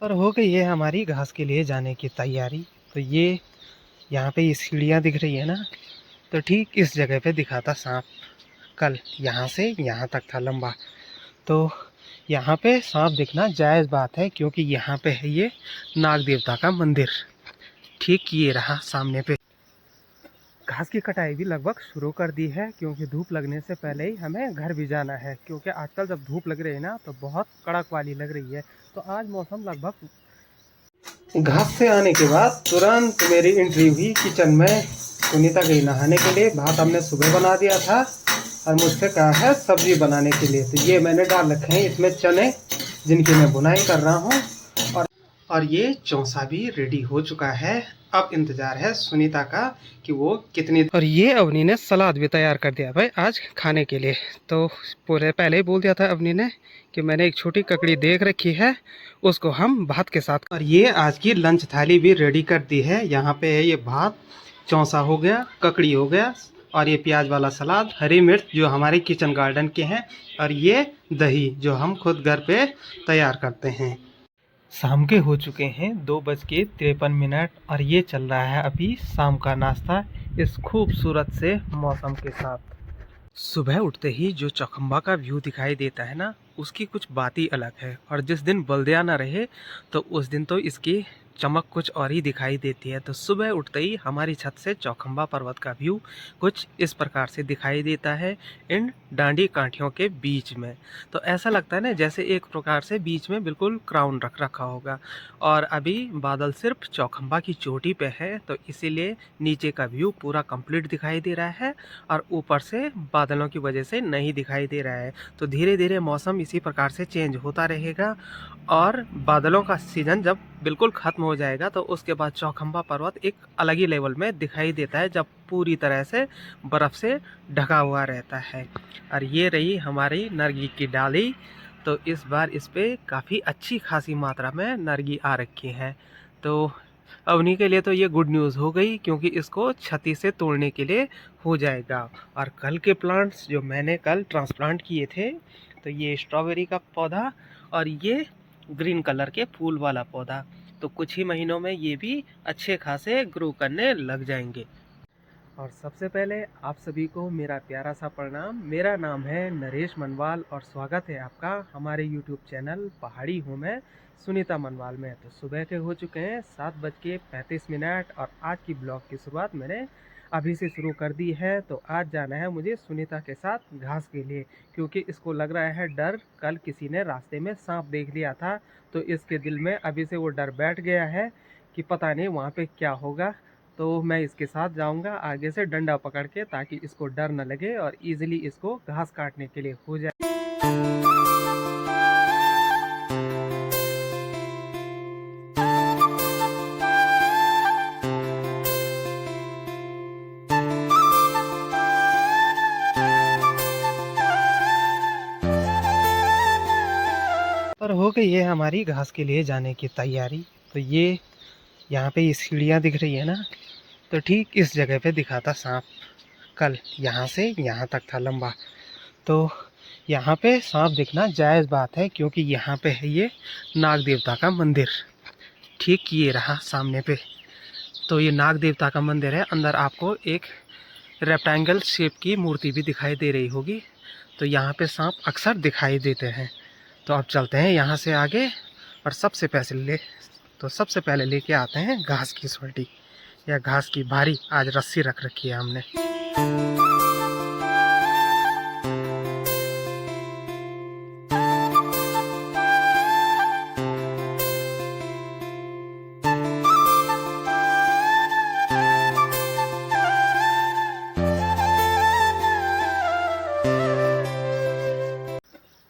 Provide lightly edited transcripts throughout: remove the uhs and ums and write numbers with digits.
और हो गई है हमारी घास के लिए जाने की तैयारी। तो ये यहाँ पे ये सीढ़ियाँ दिख रही है ना, तो ठीक इस जगह पे दिखा था सांप। कल यहाँ से यहाँ तक था लंबा। तो यहाँ पे सांप दिखना जायज़ बात है, क्योंकि यहाँ पे है ये नाग देवता का मंदिर। ठीक ये रहा सामने पे। घास की कटाई भी लगभग शुरू कर दी है, क्योंकि धूप लगने से पहले ही हमें घर भी जाना है। क्योंकि आजकल जब धूप लग रही है ना, तो बहुत कड़क वाली लग रही है। तो आज मौसम लगभग घास से आने के बाद तुरंत मेरी एंट्री हुई किचन में। सुनीता गई नहाने के लिए। भात हमने सुबह बना दिया था और मुझसे कहा है सब्जी बनाने के लिए। तो ये मैंने डाल रखे हैं इसमें चने, जिनकी मैं बुनाई कर रहा हूँ। और ये चौंसा भी रेडी हो चुका है। अब इंतजार है सुनीता का कि वो कितनी। और ये अवनी ने सलाद भी तैयार कर दिया भाई आज खाने के लिए। तो पूरे पहले ही बोल दिया था अवनी ने कि मैंने एक छोटी ककड़ी देख रखी है, उसको हम भात के साथ। और ये आज की लंच थाली भी रेडी कर दी है। यहाँ पे है ये भात, चौंसा हो गया, ककड़ी हो गया, और ये प्याज वाला सलाद, हरी मिर्च जो हमारे किचन गार्डन के हैं, और ये दही जो हम खुद घर पे तैयार करते हैं। शाम के हो चुके हैं 2:53 और ये चल रहा है अभी शाम का नाश्ता इस खूबसूरत से मौसम के साथ। सुबह उठते ही जो चौखंबा का व्यू दिखाई देता है ना, उसकी कुछ बात ही अलग है। और जिस दिन बल्दिया ना रहे तो उस दिन तो इसकी चमक कुछ और ही दिखाई देती है। तो सुबह उठते ही हमारी छत से चौखंबा पर्वत का व्यू कुछ इस प्रकार से दिखाई देता है, इन डांडी कांठियों के बीच में। तो ऐसा लगता है ना जैसे एक प्रकार से बीच में बिल्कुल क्राउन रख रखा होगा। और अभी बादल सिर्फ चौखंबा की चोटी पे है, तो इसीलिए नीचे का व्यू पूरा कंप्लीट दिखाई दे रहा है और ऊपर से बादलों की वजह से नहीं दिखाई दे रहा है। तो धीरे धीरे मौसम इसी प्रकार से चेंज होता रहेगा, और बादलों का सीज़न जब बिल्कुल ख़त्म हो जाएगा तो उसके बाद चौखंबा पर्वत एक अलग ही लेवल में दिखाई देता है, जब पूरी तरह से बर्फ़ से ढका हुआ रहता है। और ये रही हमारी नरगी की डाली। तो इस बार इस पे काफ़ी अच्छी खासी मात्रा में नरगी आ रखी है। तो अवनी के लिए तो ये गुड न्यूज़ हो गई, क्योंकि इसको छती से तोड़ने के लिए हो जाएगा। और कल के प्लांट्स जो मैंने कल ट्रांसप्लांट किए थे, तो ये स्ट्रॉबेरी का पौधा और ये ग्रीन कलर के फूल वाला पौधा, तो कुछ ही महीनों में ये भी अच्छे खासे ग्रो करने लग जाएंगे। और सबसे पहले आप सभी को मेरा प्यारा सा प्रणाम। मेरा नाम है नरेश मनवाल और स्वागत है आपका हमारे यूट्यूब चैनल पहाड़ी हूँ मैं सुनीता मनवाल में। तो सुबह के हो चुके हैं 7:35 और आज की ब्लॉग की शुरुआत मैंने अभी से शुरू कर दी है। तो आज जाना है मुझे सुनीता के साथ घास के लिए, क्योंकि इसको लग रहा है डर। कल किसी ने रास्ते में सांप देख लिया था, तो इसके दिल में अभी से वो डर बैठ गया है कि पता नहीं वहाँ पे क्या होगा। तो मैं इसके साथ जाऊंगा आगे से डंडा पकड़ के, ताकि इसको डर न लगे और इजीली इसको घास काटने के लिए हो जाए। और हो गई है हमारी घास के लिए जाने की तैयारी। तो ये यहाँ पे ये सीढ़ियाँ दिख रही है ना, तो ठीक इस जगह पे दिखा था सांप। कल यहाँ से यहाँ तक था लंबा। तो यहाँ पे सांप दिखना जायज़ बात है, क्योंकि यहाँ पे है ये नाग देवता का मंदिर। ठीक ये रहा सामने पे। तो ये नाग देवता का मंदिर है। अंदर आपको एक रेक्टेंगल शेप की मूर्ति भी दिखाई दे रही होगी। तो यहाँ पे सांप अक्सर दिखाई देते हैं। तो अब चलते हैं यहाँ से आगे, और सबसे पहले लेके आते हैं घास की सोल्टी या घास की भारी। आज रस्सी रख रखी है हमने।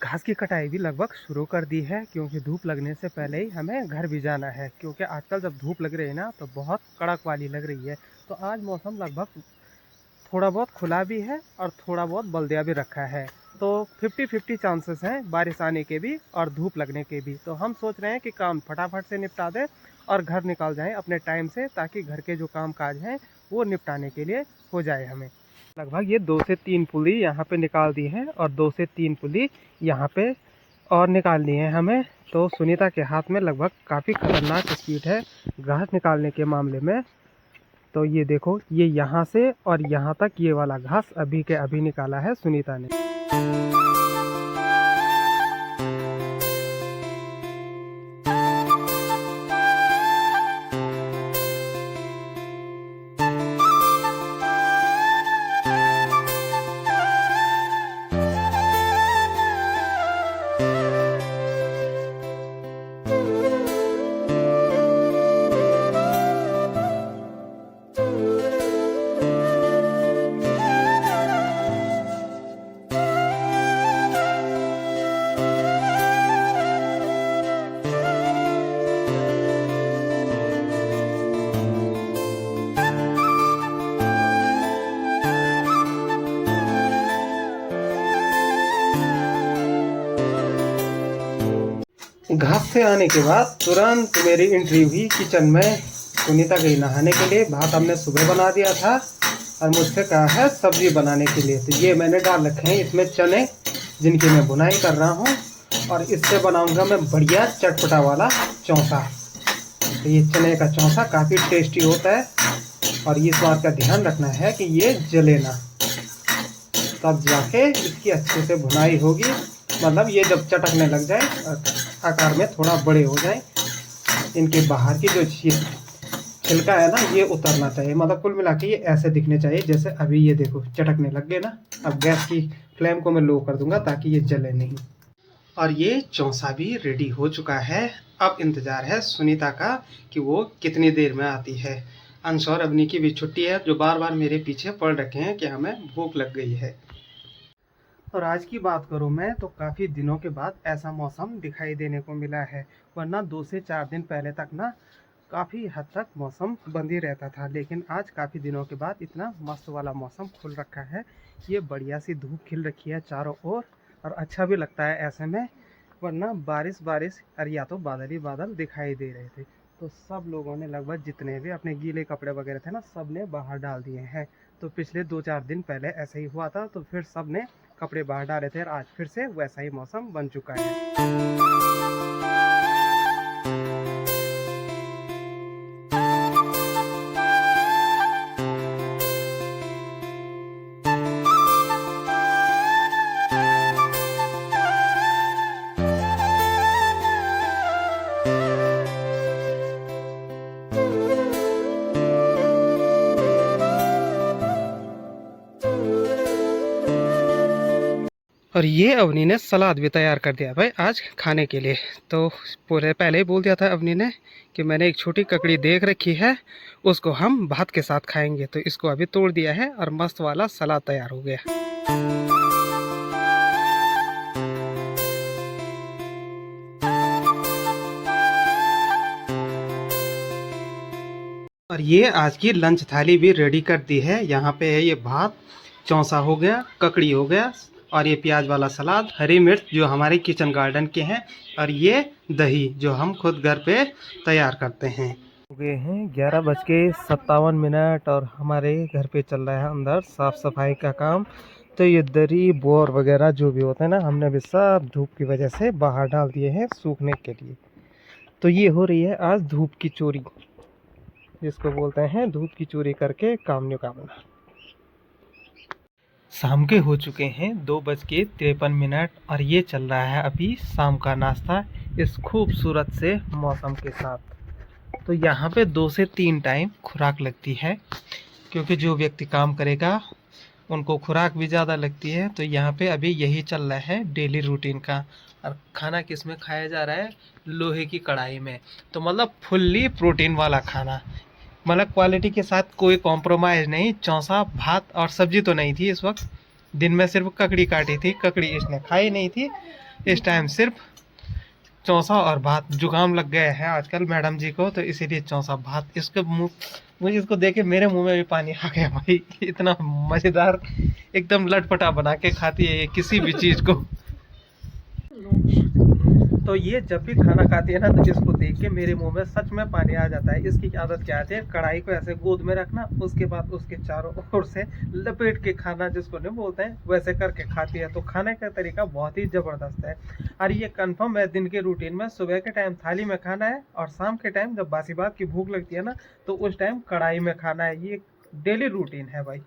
घास की कटाई भी लगभग शुरू कर दी है, क्योंकि धूप लगने से पहले ही हमें घर भी जाना है। क्योंकि आजकल जब धूप लग रही है ना, तो बहुत कड़क वाली लग रही है। तो आज मौसम लगभग थोड़ा बहुत खुला भी है और थोड़ा बहुत बल्दिया भी रखा है। तो 50-50 चांसेस हैं बारिश आने के भी और धूप लगने के भी। तो हम सोच रहे हैं कि काम फटाफट से निपटा दें और घर निकल जाएं अपने टाइम से, ताकि घर के जो काम काज हैं वो निपटाने के लिए हो जाए हमें। लगभग ये 2 से 3 पुली यहाँ पे निकाल दी हैं, और 2 से 3 पुली यहाँ पे और निकालनी है हमें। तो सुनीता के हाथ में लगभग काफ़ी खतरनाक स्पीड है घास निकालने के मामले में। तो ये देखो, ये यहाँ से और यहाँ तक ये वाला घास अभी के अभी निकाला है सुनीता ने। घास से आने के बाद तुरंत मेरी एंट्री हुई किचन में। सुनीता गई नहाने के लिए। भात हमने सुबह बना दिया था और मुझसे कहा है सब्जी बनाने के लिए। तो ये मैंने डाल रखे हैं इसमें चने, जिनकी मैं बुनाई कर रहा हूँ, और इससे बनाऊंगा मैं बढ़िया चटपटा वाला चौंसा। तो ये चने का चौंसा काफ़ी टेस्टी होता है और इस बात का ध्यान रखना है कि ये जले ना, तब जाके इसकी अच्छे से भुनाई होगी। मतलब ये जब चटकने लग जाए, आकार में थोड़ा बड़े हो जाए, इनके बाहर की जो छिलका है ना ये उतरना चाहिए। मतलब कुल मिला के ये ऐसे दिखने चाहिए जैसे अभी ये देखो चटकने लग गए ना। अब गैस की फ्लेम को मैं लो कर दूंगा ताकि ये जले नहीं। और ये चौंसा भी रेडी हो चुका है। अब इंतज़ार है सुनीता का कि वो कितनी देर में आती है। अंश और अवनी की भी छुट्टी है, जो बार बार मेरे पीछे पड़ रखे हैं कि हमें भूख लग गई है। और आज की बात करूं मैं तो काफ़ी दिनों के बाद ऐसा मौसम दिखाई देने को मिला है, वरना 2 से 4 दिन पहले तक ना काफ़ी हद तक मौसम बंद ही रहता था। लेकिन आज काफ़ी दिनों के बाद इतना मस्त वाला मौसम खुल रखा है। ये बढ़िया सी धूप खिल रखी है चारों ओर और अच्छा भी लगता है ऐसे में, वरना बारिश और या तो बादल ही बादल दिखाई दे रहे थे। तो सब लोगों ने लगभग जितने भी अपने गीले कपड़े वगैरह थे ना, सब ने बाहर डाल दिए हैं। तो पिछले 2-4 दिन पहले ऐसे ही हुआ था, तो फिर सब ने कपड़े बाहर डाले थे और आज फिर से वैसा ही मौसम बन चुका है। और ये अवनी ने सलाद भी तैयार कर दिया भाई आज खाने के लिए। तो पूरे पहले ही बोल दिया था अवनी ने कि मैंने एक छोटी ककड़ी देख रखी है, उसको हम भात के साथ खाएंगे। तो इसको अभी तोड़ दिया है और मस्त वाला सलाद तैयार हो गया। और ये आज की लंच थाली भी रेडी कर दी है। यहाँ पे है ये भात, चौंसा हो गया, ककड़ी हो गया, और ये प्याज वाला सलाद, हरी मिर्च जो हमारे किचन गार्डन के हैं, और ये दही जो हम खुद घर पे तैयार करते हैं। हो गए हैं 11:57 और हमारे घर पे चल रहा है अंदर साफ़ सफाई का काम। तो ये दरी बोर वगैरह जो भी होते हैं ना, हमने भी सब धूप की वजह से बाहर डाल दिए हैं सूखने के लिए। तो ये हो रही है आज धूप की चोरी, जिसको बोलते हैं धूप की चोरी करके काम निकालना। शाम के हो चुके हैं 2:53 और ये चल रहा है अभी शाम का नाश्ता इस खूबसूरत से मौसम के साथ। तो यहाँ पे 2 से 3 टाइम खुराक लगती है, क्योंकि जो व्यक्ति काम करेगा उनको खुराक भी ज़्यादा लगती है। तो यहाँ पे अभी यही चल रहा है डेली रूटीन का। और खाना किस में खाया जा रहा है? लोहे की कढ़ाई में। तो मतलब फुल्ली प्रोटीन वाला खाना, मतलब क्वालिटी के साथ कोई कॉम्प्रोमाइज़ नहीं। चौंसा, भात और सब्जी तो नहीं थी इस वक्त, दिन में सिर्फ ककड़ी काटी थी, ककड़ी इसने खाई नहीं थी। इस टाइम सिर्फ चौंसा और भात। जुकाम लग गया है आजकल मैडम जी को, तो इसीलिए चौंसा भात। इसके मुँह, मुझे इसको देख के मेरे मुंह में भी पानी आ गया भाई। इतना मज़ेदार एकदम लटपटा बना के खाती है ये किसी भी चीज़ को। तो ये जब भी खाना खाती है ना तो इसको देख के मेरे मुंह में सच में पानी आ जाता है। इसकी आदत क्या है, कढ़ाई को ऐसे गोद में रखना, उसके बाद उसके चारों ओर से लपेट के खाना, जिसको नहीं बोलते हैं, वैसे करके खाती है। तो खाने का तरीका बहुत ही ज़बरदस्त है और ये कंफर्म है दिन के रूटीन में सुबह के टाइम थाली में खाना है और शाम के टाइम जब बासी बात की भूख लगती है ना तो उस टाइम कढ़ाई में खाना है। ये डेली रूटीन है भाई।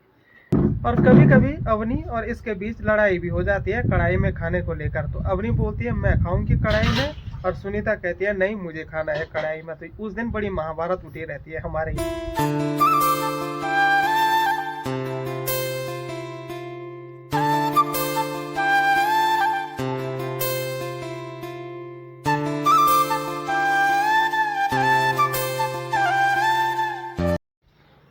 और कभी कभी अवनी और इसके बीच लड़ाई भी हो जाती है कढ़ाई में खाने को लेकर। तो अवनी बोलती है मैं खाऊंगी कढ़ाई में और सुनीता कहती है नहीं मुझे खाना है कढ़ाई में। तो उस दिन बड़ी महाभारत उठी रहती है हमारे।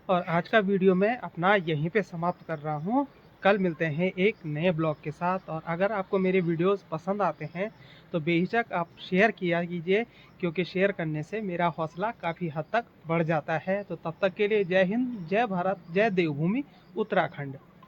और आज का वीडियो मैं अपना यहीं पे समाप्त कर रहा हूँ। कल मिलते हैं एक नए ब्लॉग के साथ। और अगर आपको मेरे वीडियोस पसंद आते हैं तो बेहिचक आप शेयर किया कीजिए, क्योंकि शेयर करने से मेरा हौसला काफ़ी हद तक बढ़ जाता है। तो तब तक के लिए जय हिंद, जय भारत, जय देवभूमि उत्तराखंड।